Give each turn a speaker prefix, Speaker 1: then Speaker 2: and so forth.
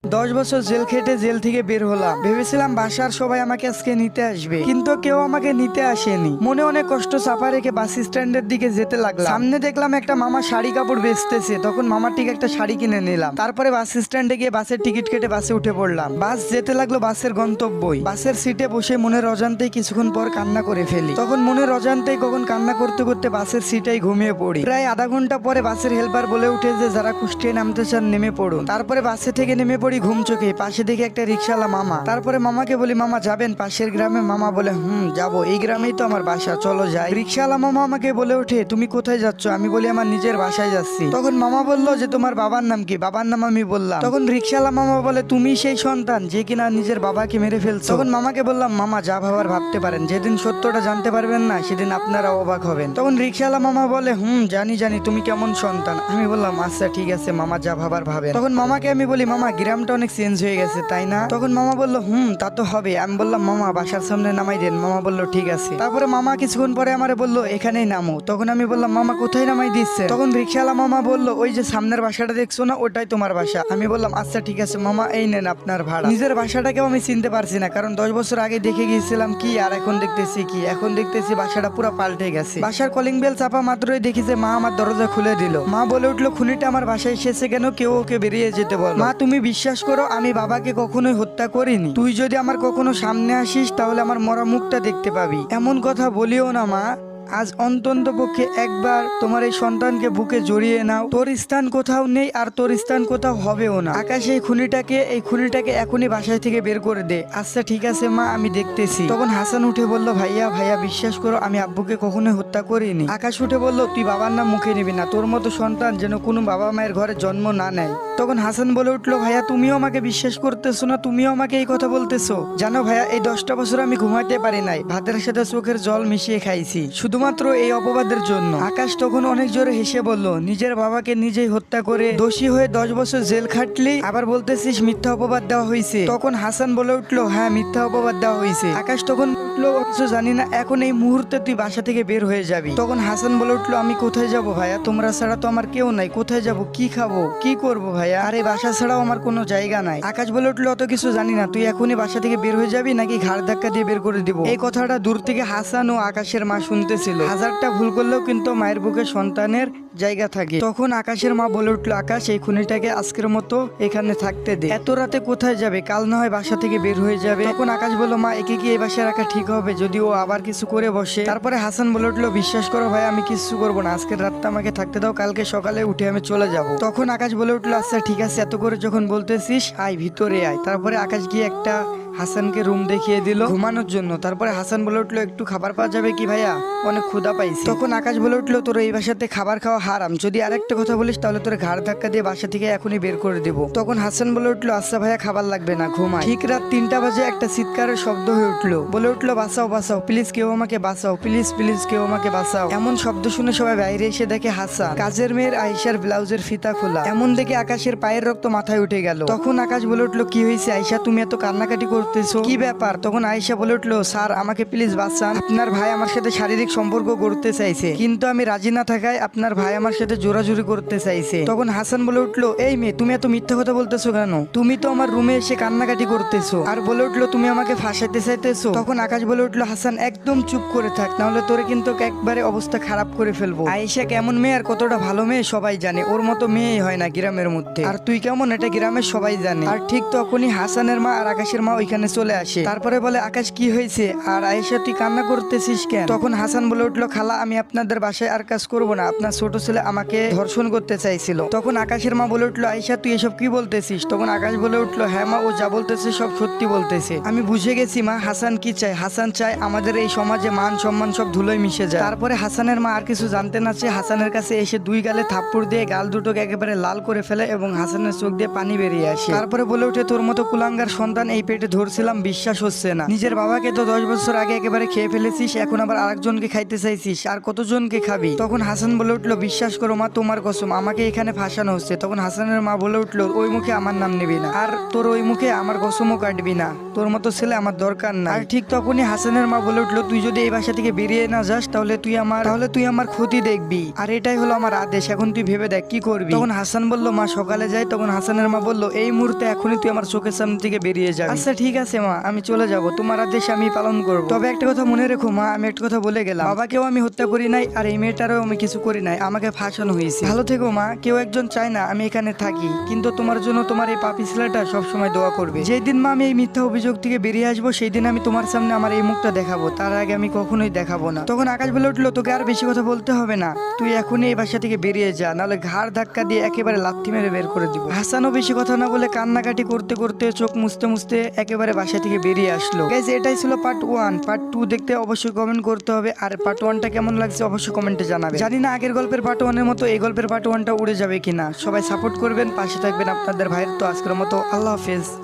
Speaker 1: 10 বছর জেল খেটে জেল থেকে বের হলাম। ভেবেছিলাম বাসার সবাই আমাকে আজকে নিতে আসবে, কিন্তু কেউ আমাকে নিতে আসেনি। মনে অনেক কষ্ট চাপা রেখে বাস স্ট্যান্ডের দিকে যেতে লাগলাম। সামনে দেখলাম একটা মামা শাড়ি কাপড় বেচতেছে, তখন মামার ঠিক একটা শাড়ি কিনে নিলাম। তারপরে বাস স্ট্যান্ডে গিয়ে বাসের টিকিট কেটে বাসে উঠে পড়লাম। বাস যেতে লাগলো বাসের গন্তব্যই। বাসের সিটে বসে মনের অজান্তেই কিছুক্ষণ পর কান্না করে ফেলি। তখন মনের অজান্তেই কখন কান্না করতে করতে বাসের সিটেই ঘুমিয়ে পড়ি। প্রায় আধা ঘন্টা পরে বাসের হেল্পার বলে উঠে যে যারা কুষ্টিয়ায় নামতে চান নেমে পড়ুন। তারপরে বাসে থেকে নেমে পড়ি ঘুম চোখে। পাশে দেখে একটা রিক্সাওয়ালা মামা। তারপরে মামাকে বলি, মামা যাবেন পাশের গ্রামে? মামা বলে, যাবো, এই গ্রামেই তো আমার বাসা, চলো যাই। রিক্সাওয়ালা মামা আমাকে বলে ওঠে, তুমি কোথায় যাচ্ছ? আমি বলি, আমার নিজের বাসায় যাচ্ছি। তখন মামা বললো যে তোমার বাবার নাম কি? বাবার নাম আমি বললাম। তখন রিক্সাওয়ালা মামা বলে, তুমি সেই সন্তান যে কিনা নিজের বাবাকে মেরে ফেলছো? তখন মামাকে বললাম, মামা যা ভাবার ভাবতে পারেন, যেদিন সত্যটা জানতে পারবেন না সেদিন আপনারা অবাক হবেন। তখন রিক্সাওয়ালা মামা বলে, জানি জানি তুমি কেমন সন্তান। আমি বললাম, আচ্ছা ঠিক আছে মামা, যা ভাবার ভাবেন। তখন মামাকে আমি বলি, মামা গ্রামটা অনেক চেঞ্জ হয়ে গেছে তাই না? তখন মামা বললো, তা তো হবে। আমি বললাম, মামা বাসার সামনে নামাই দেন। মামা বললো ঠিক আছে। তারপরে মামা কিছুক্ষণ পরে আমারে বললো, এখানেই নামো। তখন আমি বললাম, মামা কোথায় নামাই দিচ্ছে? তখন রিক্সাওয়ালা মামা বললো, ওই যে সামনের বাসাটা দেখছো না, ওটাই তোমার বাসা। আমি বললাম, আচ্ছা ঠিক আছে মামা, এই নেন আপনার ভাড়া। নিজের বাসাটাকেও আমি চিনতে পারছি না, কারণ 10 বছর আগে দেখে গিয়েছিলাম কি আর এখন দেখতেছি কি। এখন দেখতেছি বাসাটা পুরো পাল্টে গেছে। বাসার কলিং বেল চাপা মাত্রই দেখি যে মা আমার দরজা খুলে দিল। মা বলে উঠলো, খুনিটা আমার বাসায় এসেছে কেন? কেউ ওকে বেরিয়ে যেতে বল। মা তুমি বিশ্বাস করো, আমি বাবাকে কখনোই হত্যা করিনি। তুই যদি আমার কখনো সামনে আসিস তাহলে আমার মরা মুখটা দেখতে পাবি। এমন কথা বলিও না মা। আজ অন্তত পক্ষে একবার তোমার এই সন্তানকে বুকে জড়িয়ে নাও। তোর স্থান কোথাও নেই আর তোর স্থান কোথাও হবেও না। আকাশ এই খুনিটাকে এখনই বাসায় থেকে বের করে দে। আচ্ছা ঠিক আছে মা, আমি দেখতেছি। তখন হাসান উঠে বলল, ভাইয়া ভাইয়া বিশ্বাস করো, আমি আব্বুকে কখনোই হত্যা করিনি। আকাশ উঠে বলল, তুই বাবার নাম মুখে নিবি না। তোর মতো সন্তান যেন কোনো বাবা মায়ের ঘরে জন্ম না নেয়। তখন হাসান বলে উঠলো, ভাইয়া তুমিও আমাকে বিশ্বাস করতেছো না? তুমিও আমাকে এই কথা বলতেছো? জানো ভাইয়া, এই 10টা বছর আমি ঘুমাইতে পারি নাই। ভাতের সাথে চোখের জল মিশিয়ে খাইছি শুধুমাত্র এই অপবাদের জন্য। আকাশ তখন অনেক জোরে হেসে বলল, নিজের বাবাকে নিজেই হত্যা করে দোষী হয়ে 10 বছর জেল খাটলি, আবার বলতেছিস মিথ্যা অপবাদ দেওয়া হয়েছে? তখন হাসান বলে উঠলো, হ্যাঁ মিথ্যা অপবাদ দেওয়া হয়েছে। আকাশ তখন উঠলো, অথচ জানি না এখন এই মুহূর্তে তুই বাসা থেকে বের হয়ে যাবি। তখন হাসান বলে উঠলো, আমি কোথায় যাব ভাইয়া? তোমরা ছাড়া তো আমার কেউ নাই। কোথায় যাব, কি খাবো, কি করবো ভাইয়া? আরে বাসা ছাড়াও আমার কোনো জায়গা নাই। আকাশ বলে উঠলো, অত কিছু জানি না, তুই এখনই বাসা থেকে বের হয়ে যাবি নাকি ঘাড় ধাক্কা দিয়ে বের করে দিব। এই কথাটা দূর থেকে হাসান ও আকাশের মা শুনতেছিল। হাজারটা ভুল করলেও কিন্তু মায়ের বুকে সন্তানের জায়গা থাকে। তখন আকাশের মা বলে উঠলো, আকাশ এই খুনিটাকে আজকের মতো এখানে থাকতে দে। এত রাতে কোথায় যাবে? কাল না হয় বাসা থেকে বের হয়ে যাবে। তখন আকাশ বলল, মা একে কি এই বাসায় রাখা ঠিক হবে যদি ও আবার কিছু করে বসে? তারপরে হাসান বলে উঠলো, বিশ্বাস করো ভাই, আমি কিছু করবো না। আজকের রাতটা আমাকে থাকতে দাও, কালকে সকালে উঠে আমি চলে যাব। তখন আকাশ বলে উঠলো, আচ্ছা ঠিক আছে, এত করে যখন বলতেছিস আয় ভিতরে আয়। তারপরে আকাশ গিয়ে একটা হাসানকে রুম দেখিয়ে দিল ঘুমানোর জন্য। তারপরে হাসান বলে উঠলো, একটু খাবার পাওয়া যাবে কি ভাইয়া? অনেক ক্ষুধা পাইছি। তখন আকাশ বলে উঠলো, তোর এই বাসাতে খাবার খাওয়া হারাম। যদি আরেকটা কথা বলিস তাহলে তোর ঘাড় ধাক্কা দিয়ে বাসা থেকে এখনই বের করে দেবো। তখন হাসান বলে উঠলো, আচ্ছা ভাইয়া খাবার লাগবে না, ঘুমাই। ঠিক রাত 3টা বাজে একটা চিৎকারের শব্দ হয়ে উঠলো। বলে উঠলো, বাঁচাও বাঁচাও, প্লিজ কেউ আমাকে বাঁচাও, প্লিজ প্লিজ কেউ আমাকে বাঁচাও। এমন শব্দ শুনে সবাই বাইরে এসে দেখে হাসান কাজের মেয়ের আয়েশার ব্লাউজের ফিতা খোলা। এমন দেখে আকাশের পায়ের রক্ত মাথায় উঠে গেল। তখন আকাশ বলে উঠলো, কি হয়েছে আয়েশা, তুমি এত কান্নাকাটি করতেছো, কি ব্যাপার? তখন আয়েশা বলে উঠলো, স্যার আমাকে প্লিজ বাঁচান। আপনার ভাই আমার সাথে শারীরিক সম্পর্ক করতে চাইছে, কিন্তু আমি রাজি না থাকায় আপনার ভাই আমার সাথে জোরাজুরি করতে চাইছে। তখন হাসান বলে উঠলো, এই মেয়ে তুমি এত মিথ্যা কথা বলতেছো কেন? তুমি তো আমার রুমে এসে কান্নাকাটি করতেছো। আর বলে উঠলো, তুমি আমাকে ফাঁসাইতে চাইতেছো। তখন আকাশ বলে উঠলো, হাসান একদম চুপ করে থাক, নাহলে তোরে কিন্তু একবারে অবস্থা খারাপ করে ফেলবো। আয়েশা কেমন মেয়ে আর কতটা ভালো মেয়ে সবাই জানে, ওর মতো মেয়েই হয় না গ্রামের মধ্যে। আর তুই কেমন এটা গ্রামের সবাই জানে। আর ঠিক তখনই হাসানের মা আর আকাশের মা ওইখানে চলে আসে। তারপরে বলে, আকাশ কি হয়েছে? আর আয়েশা তুই কান্না করতেছিস কেন? তখন হাসান বলে উঠলো, খালা আমি আপনাদের বাসায় আর কাজ করব না, আপনার ছোট ছেলে আমাকে ধর্ষণ করতে চাইছিল। তখন আকাশের মা বলে উঠলো, আয়েশা তুই এসব কি বলতেছিস? তখন আকাশ বলে উঠলো, হ্যাঁ মা, ও যা বলতেছে সব সত্যি বলতেছে। আমি বুঝে গেছি মা, হাসান কি চায়? হাসান চায় আমাদের এই সমাজে মান সম্মান সব ধুলোয় মিশে যায়। তারপরে হাসানের মা আর কিছু জানতে না চেয়ে হাসানের কাছে এসে 2 গালে থাপ্পড় দিয়ে গাল দুটোকে একেবারে লাল করে ফেলে এবং হাসানের চোখ দিয়ে পানি বেরিয়ে আসে। তারপরে বলে উঠে, তোর মতো কুলাঙ্গার সন্তান এই পেটে ধরছিলাম, বিশ্বাস হচ্ছে না। নিজের বাবাকে তো 10 বছর আগে একেবারে খেয়ে ফেলেছিস, এখন আবার আরেকজনকে খাইতে চাইছিস, আর কতজনকে খাবি? তখন হাসান বলে উঠলো, বিশ্বাস করো মা, তোমার কসম, আমাকে এখানে ফাঁসানো হচ্ছে। তখন হাসানের মা বলে উঠলো, ওই মুখে আমার নাম নিবি না, আর তোর ওই মুখে আমার কসমও কাটবি না, তোর মতো ছেলে আমার দরকার না। আর ঠিক তখনই হাসানের মা বলে উঠলো, তুই যদি এই বাসা থেকে বেরিয়ে না যাস তাহলে তুই আমার ক্ষতি দেখবি, আর এটাই হলো আমার আদেশ, এখন তুই ভেবে দেখ কি করবি। তখন হাসান বলল, মা সকালে যাই। তখন হাসানের মা বলল, এই মুহূর্তে এখনই তুই আমার চোখের সামনে থেকে বেরিয়ে যাবি। আচ্ছা ঠিক আছে মা, আমি চলে যাব, তোমার আদেশ আমি পালন করব। তবে একটা কথা মনে রেখো মা, আমি একটা কথা বলে গেলাম, বাবাকেও আমি হত্যা করি নাই, আর এই মেয়েটারও আমি কিছু করি নাই, আমাকে ফাঁসানো হয়েছে। ভালো থেকো মা, কেউ একজন চায় না আমি এখানে থাকি, কিন্তু তোমার জন্য তোমার এই পাপি ছেলেটা সবসময় দোয়া করবে। যেই দিন মা আমি এই মিথ্যা অভিযোগ থেকে বেরিয়ে আসবো, সেই দিন আমি তোমার সামনে আমার এই মুখটা দেখাবো, তার আগে আমি কখনোই দেখাবো না। তখন আকাশ বলে উঠলো, তোকে আর বেশি কথা বলতে হবে না, তুই এখনই এই বাসা থেকে বেরিয়ে যা, নাহলে ঘাড় ধাক্কা দিয়ে একেবারে লাথি মেরে বের করে দিব। হাসানও বেশি কথা না বলে কান্নাকাটি করতে করতে চোখ মুছতে মুছতে একেবারে বাসা থেকে বেরিয়ে আসলো। গাইস, এটাই ছিল পার্ট 1। পার্ট 2 দেখতে অবশ্যই কমেন্ট করতে হবে, আর পার্ট 1টা কেমন লাগছে অবশ্যই কমেন্টে জানাবে। জানি না আগের গল্পের পার্ট 1-এর মতো এই গল্পের পার্ট 1টা উড়ে যাবে কিনা। সবাই সাপোর্ট করবেন, পাশে থাকবেন আপনাদের ভাইয়ের। তো আজকের মতো আল্লাহ হাফেজ।